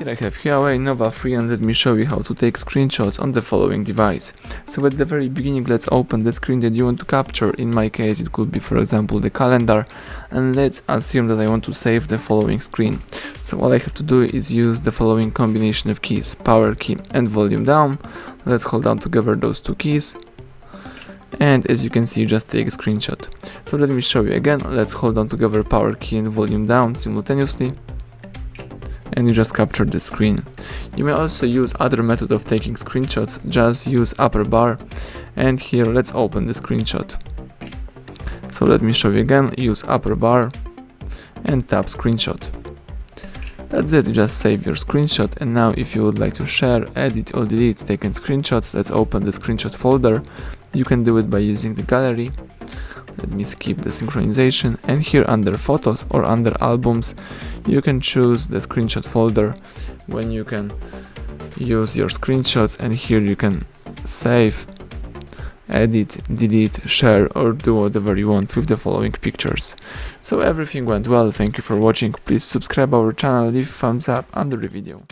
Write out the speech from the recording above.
Here I have HUAWEI Nova 3 and let me show you how to take screenshots on the following device. So at the very beginning, let's open the screen that you want to capture. In my case it could be, for example, the calendar, and let's assume that I want to save the following screen. So all I have to do is use the following combination of keys, power key and volume down. Let's hold down together those two keys, and as you can see, just take a screenshot. So let me show you again. Let's hold down together power key and volume down simultaneously, and you just capture the screen. You may also use other method of taking screenshots. Just use upper bar, and here let's open the screenshot. So let me show you again. Use upper bar and tap screenshot. That's it, you just save your screenshot. And now if you would like to share, edit or delete taken screenshots, let's open the screenshot folder. You can do it by using the gallery. Let me skip the synchronization, and here under photos or under albums you can choose the screenshot folder when you can use your screenshots, and here you can save, edit, delete, share or do whatever you want with the following pictures. So everything went well. Thank you for watching. Please subscribe our channel, leave thumbs up under the video.